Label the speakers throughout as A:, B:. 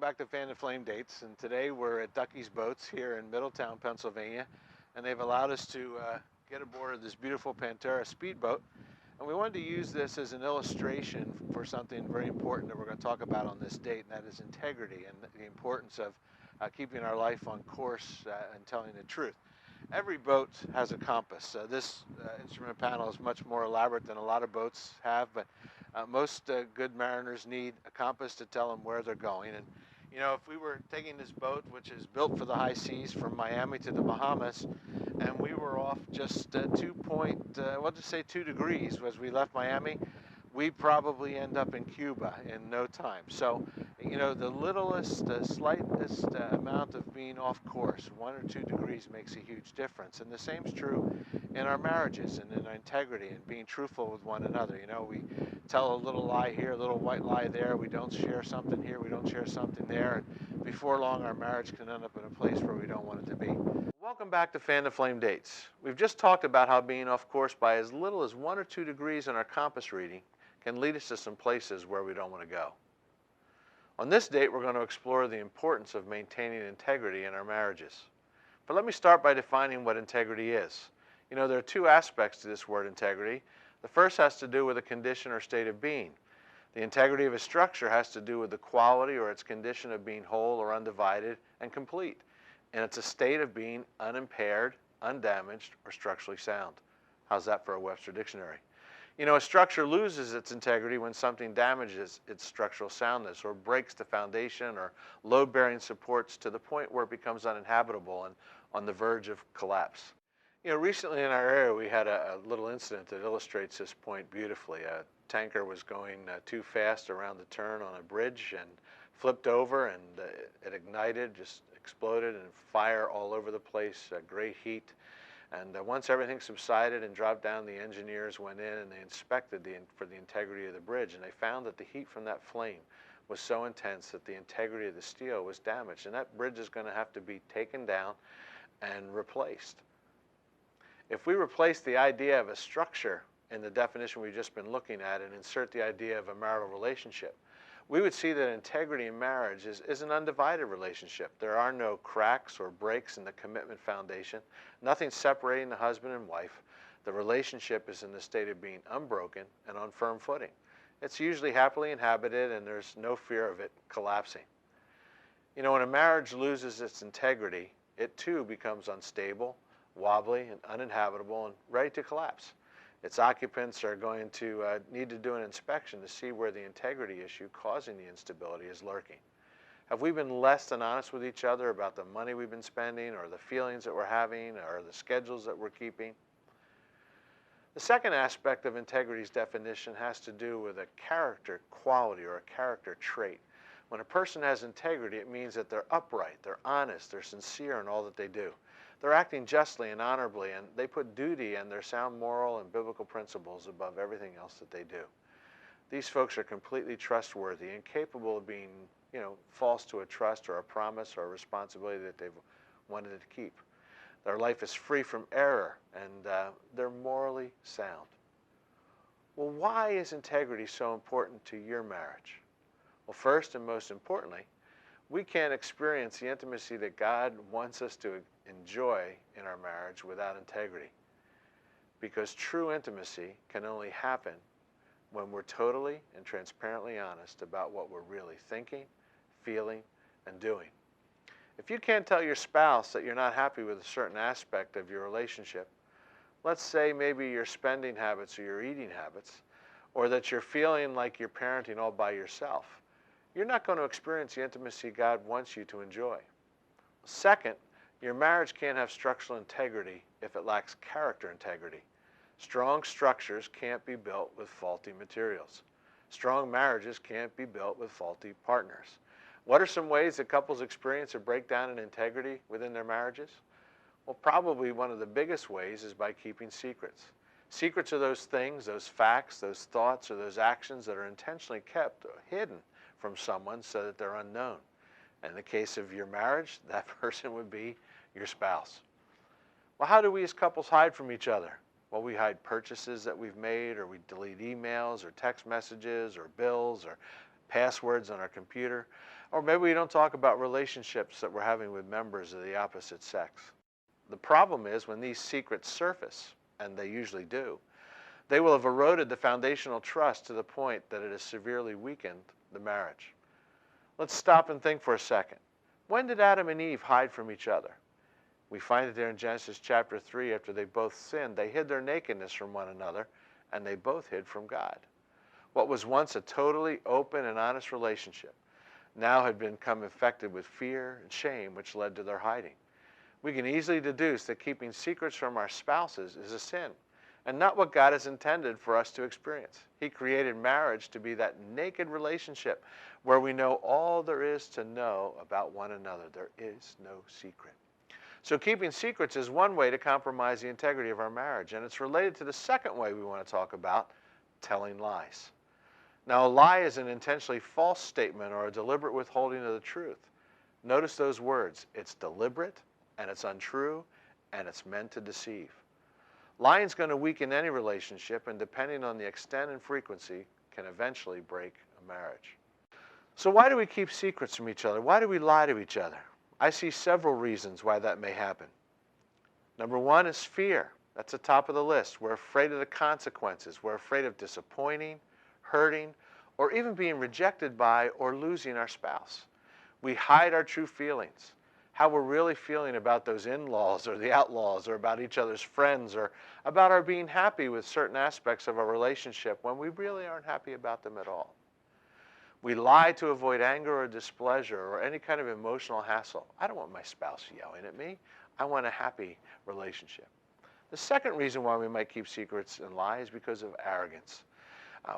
A: back to Fan and Flame Dates, and today we're at Ducky's Boats here in Middletown, Pennsylvania, and they've allowed us to get aboard of this beautiful Pantera speedboat, and we wanted to use this as an illustration for something very important that we're going to talk about on this date, and that is integrity and the importance of keeping our life on course and telling the truth. Every boat has a compass. This instrument panel is much more elaborate than a lot of boats have, but most good mariners need a compass to tell them where they're going. And you know, if we were taking this boat, which is built for the high seas from Miami to the Bahamas, and we were off just we'll just say 2 degrees as we left Miami, we probably end up in Cuba in no time. So, you know, the littlest, slightest amount of being off course, 1 or 2 degrees makes a huge difference. And the same's true in our marriages and in our integrity and being truthful with one another. You know, we tell a little lie here, a little white lie there. We don't share something here, we don't share something there. And before long, our marriage can end up in a place where we don't want it to be. Welcome back to Fan to Flame Dates. We've just talked about how being off course by as little as 1 or 2 degrees in our compass reading can lead us to some places where we don't want to go. On this date, we're going to explore the importance of maintaining integrity in our marriages. But let me start by defining what integrity is. You know, there are 2 aspects to this word integrity. The first has to do with a condition or state of being. The integrity of a structure has to do with the quality or its condition of being whole or undivided and complete. And it's a state of being unimpaired, undamaged, or structurally sound. How's that for a Webster dictionary? You know, a structure loses its integrity when something damages its structural soundness or breaks the foundation or load-bearing supports to the point where it becomes uninhabitable and on the verge of collapse. You know, recently in our area we had a little incident that illustrates this point beautifully. A tanker was going too fast around the turn on a bridge and flipped over, and it ignited, just exploded, and fire all over the place, great heat. And once everything subsided and dropped down, the engineers went in and they inspected for the integrity of the bridge, and they found that the heat from that flame was so intense that the integrity of the steel was damaged, and that bridge is going to have to be taken down and replaced. If we replace the idea of a structure in the definition we've just been looking at and insert the idea of a marital relationship, we would see that integrity in marriage is an undivided relationship. There are no cracks or breaks in the commitment foundation, nothing separating the husband and wife. The relationship is in the state of being unbroken and on firm footing. It's usually happily inhabited, and there's no fear of it collapsing. You know, when a marriage loses its integrity, it too becomes unstable, wobbly, and uninhabitable, and ready to collapse. Its occupants are going to need to do an inspection to see where the integrity issue causing the instability is lurking. Have we been less than honest with each other about the money we've been spending, or the feelings that we're having, or the schedules that we're keeping? The second aspect of integrity's definition has to do with a character quality or a character trait. When a person has integrity, it means that they're upright, they're honest, they're sincere in all that they do. They're acting justly and honorably, and they put duty and their sound moral and biblical principles above everything else that they do. These folks are completely trustworthy and capable of being, you know, false to a trust or a promise or a responsibility that they've wanted to keep. Their life is free from error, and they're morally sound. Well, why is integrity so important to your marriage? Well, first and most importantly, we can't experience the intimacy that God wants us to enjoy in our marriage without integrity. Because true intimacy can only happen when we're totally and transparently honest about what we're really thinking, feeling, and doing. If you can't tell your spouse that you're not happy with a certain aspect of your relationship, let's say maybe your spending habits or your eating habits, or that you're feeling like you're parenting all by yourself, you're not going to experience the intimacy God wants you to enjoy. Second, your marriage can't have structural integrity if it lacks character integrity. Strong structures can't be built with faulty materials. Strong marriages can't be built with faulty partners. What are some ways that couples experience a breakdown in integrity within their marriages? Well, probably one of the biggest ways is by keeping secrets. Secrets are those things, those facts, those thoughts, or those actions that are intentionally kept hidden from someone so that they're unknown. In the case of your marriage, that person would be your spouse. Well, how do we as couples hide from each other? Well, we hide purchases that we've made, or we delete emails or text messages or bills or passwords on our computer. Or maybe we don't talk about relationships that we're having with members of the opposite sex. The problem is when these secrets surface, and they usually do, they will have eroded the foundational trust to the point that it has severely weakened the marriage. Let's stop and think for a second. When did Adam and Eve hide from each other? We find it there in Genesis chapter 3. After they both sinned, they hid their nakedness from one another, and they both hid from God. What was once a totally open and honest relationship now had become infected with fear and shame, which led to their hiding. We can easily deduce that keeping secrets from our spouses is a sin, and not what God has intended for us to experience. He created marriage to be that naked relationship where we know all there is to know about one another. There is no secret. So keeping secrets is one way to compromise the integrity of our marriage, and it's related to the second way we want to talk about, telling lies. Now, a lie is an intentionally false statement or a deliberate withholding of the truth. Notice those words. It's deliberate, and it's untrue, and it's meant to deceive. Lying is going to weaken any relationship, and depending on the extent and frequency, can eventually break a marriage. So why do we keep secrets from each other? Why do we lie to each other? I see several reasons why that may happen. Number one is fear. That's the top of the list. We're afraid of the consequences. We're afraid of disappointing, hurting, or even being rejected by or losing our spouse. We hide our true feelings, how we're really feeling about those in-laws or the outlaws or about each other's friends or about our being happy with certain aspects of our relationship when we really aren't happy about them at all. We lie to avoid anger or displeasure or any kind of emotional hassle. I don't want my spouse yelling at me. I want a happy relationship. The second reason why we might keep secrets and lie is because of arrogance.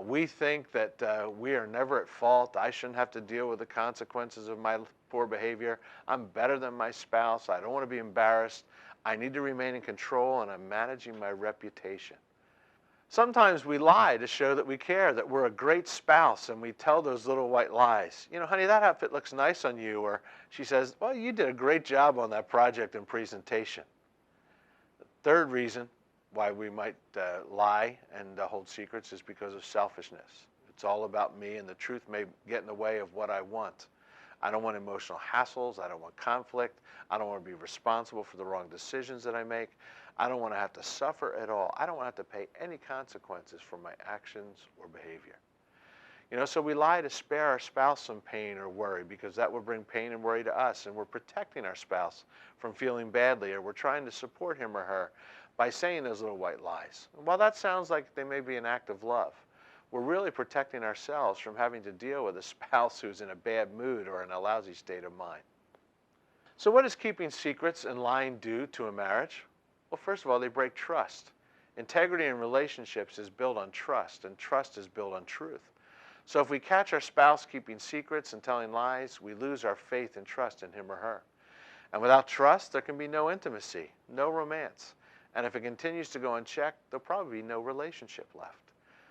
A: We think that we are never at fault. I shouldn't have to deal with the consequences of my poor behavior. I'm better than my spouse. I don't want to be embarrassed. I need to remain in control, and I'm managing my reputation. Sometimes we lie to show that we care, that we're a great spouse, and we tell those little white lies. You know, honey, that outfit looks nice on you. Or she says, well, you did a great job on that project and presentation. The third reason why we might lie and hold secrets is because of selfishness. It's all about me, and the truth may get in the way of what I want. I don't want emotional hassles. I don't want conflict. I don't want to be responsible for the wrong decisions that I make. I don't want to have to suffer at all. I don't want to have to pay any consequences for my actions or behavior. You know, so we lie to spare our spouse some pain or worry because that would bring pain and worry to us, and we're protecting our spouse from feeling badly, or we're trying to support him or her by saying those little white lies. And while that sounds like they may be an act of love, we're really protecting ourselves from having to deal with a spouse who's in a bad mood or in a lousy state of mind. So what does keeping secrets and lying do to a marriage? Well, first of all, they break trust. Integrity in relationships is built on trust, and trust is built on truth. So if we catch our spouse keeping secrets and telling lies, we lose our faith and trust in him or her. And without trust, there can be no intimacy, no romance. And if it continues to go unchecked, there'll probably be no relationship left.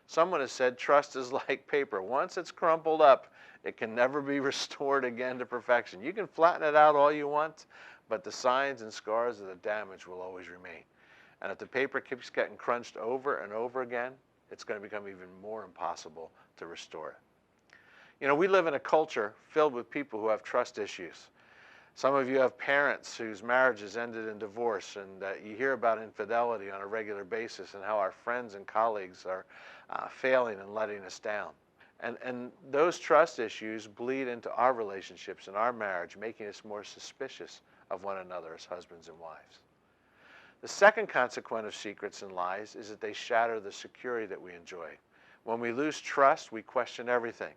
A: Someone has said trust is like paper. Once it's crumpled up, it can never be restored again to perfection. You can flatten it out all you want, but the signs and scars of the damage will always remain. And if the paper keeps getting crunched over and over again, it's going to become even more impossible to restore it. You know, we live in a culture filled with people who have trust issues. Some of you have parents whose marriages ended in divorce, and you hear about infidelity on a regular basis and how our friends and colleagues are failing and letting us down. And those trust issues bleed into our relationships and our marriage, making us more suspicious of one another as husbands and wives. The second consequence of secrets and lies is that they shatter the security that we enjoy. When we lose trust, we question everything.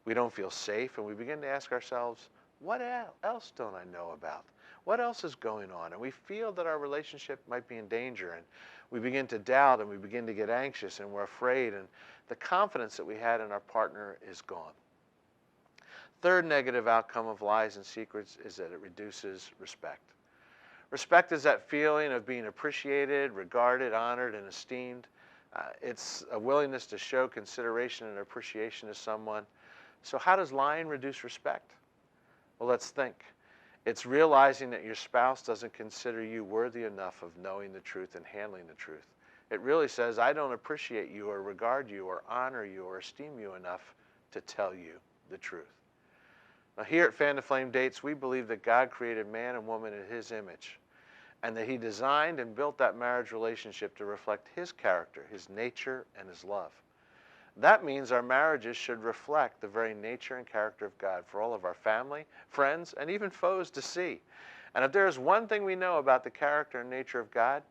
A: We don't feel safe, and we begin to ask ourselves, what else don't I know about? What else is going on? And we feel that our relationship might be in danger, and we begin to doubt, and we begin to get anxious, and we're afraid, and the confidence that we had in our partner is gone. Third negative outcome of lies and secrets is that it reduces respect. Respect is that feeling of being appreciated, regarded, honored, and esteemed. It's a willingness to show consideration and appreciation to someone. So how does lying reduce respect? Well, let's think. It's realizing that your spouse doesn't consider you worthy enough of knowing the truth and handling the truth. It really says, I don't appreciate you or regard you or honor you or esteem you enough to tell you the truth. Now, here at Fan to Flame Dates, we believe that God created man and woman in His image, and that He designed and built that marriage relationship to reflect His character, His nature, and His love. That means our marriages should reflect the very nature and character of God for all of our family, friends, and even foes to see. And if there is one thing we know about the character and nature of God,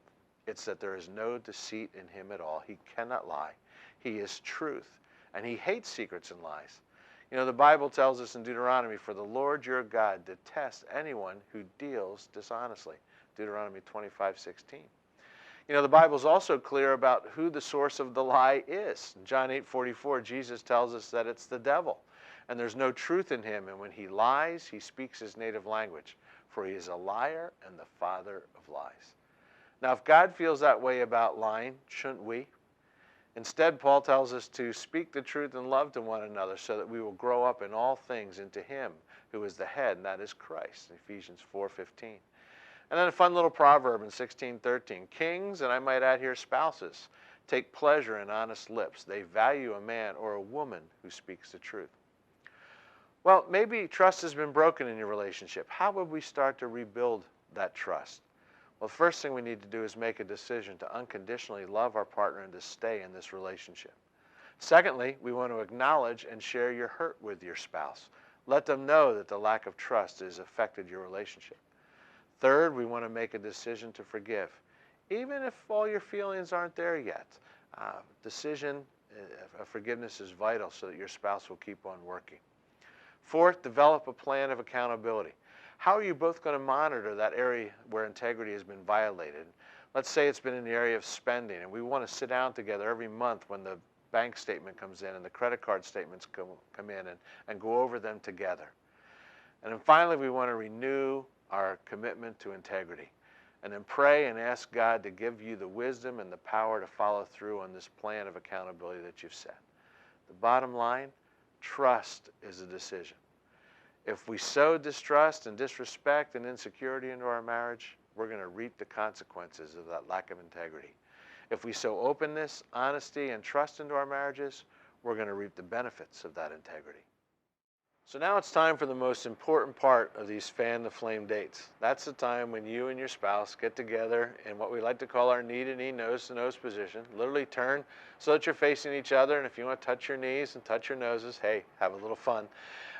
A: it's that there is no deceit in Him at all. He cannot lie. He is truth, and He hates secrets and lies. You know, the Bible tells us in Deuteronomy, "For the Lord your God detests anyone who deals dishonestly." Deuteronomy 25:16. You know, the Bible's also clear about who the source of the lie is. In John 8:44, Jesus tells us that it's the devil, and there's no truth in him, and when he lies, he speaks his native language, for he is a liar and the father of lies. Now, if God feels that way about lying, shouldn't we? Instead, Paul tells us to speak the truth in love to one another so that we will grow up in all things into Him who is the head, and that is Christ, Ephesians 4:15. And then a fun little proverb in 16:13. Kings, and I might add here spouses, take pleasure in honest lips. They value a man or a woman who speaks the truth. Well, maybe trust has been broken in your relationship. How would we start to rebuild that trust? Well, the first thing we need to do is make a decision to unconditionally love our partner and to stay in this relationship. Secondly, we want to acknowledge and share your hurt with your spouse. Let them know that the lack of trust has affected your relationship. Third, we want to make a decision to forgive, even if all your feelings aren't there yet. Decision of forgiveness is vital so that your spouse will keep on working. Fourth, develop a plan of accountability. How are you both going to monitor that area where integrity has been violated? Let's say it's been in the area of spending, and we want to sit down together every month when the bank statement comes in and the credit card statements come in and go over them together. And then finally, we want to renew our commitment to integrity. And then pray and ask God to give you the wisdom and the power to follow through on this plan of accountability that you've set. The bottom line, trust is a decision. If we sow distrust and disrespect and insecurity into our marriage, we're going to reap the consequences of that lack of integrity. If we sow openness, honesty, and trust into our marriages, we're going to reap the benefits of that integrity. So now it's time for the most important part of these fan the flame dates. That's the time when you and your spouse get together in what we like to call our knee to knee, nose to nose position. Literally turn so that you're facing each other, and if you want to touch your knees and touch your noses, hey, have a little fun.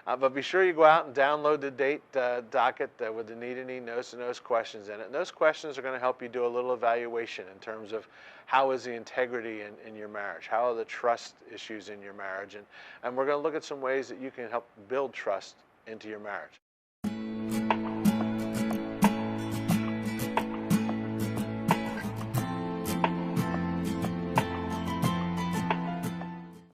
A: But be sure you go out and download the date docket with the knee to knee, nose to nose questions in it. And those questions are going to help you do a little evaluation in terms of how is the integrity in your marriage, how are the trust issues in your marriage, and we're going to look at some ways that you can help build trust into your marriage.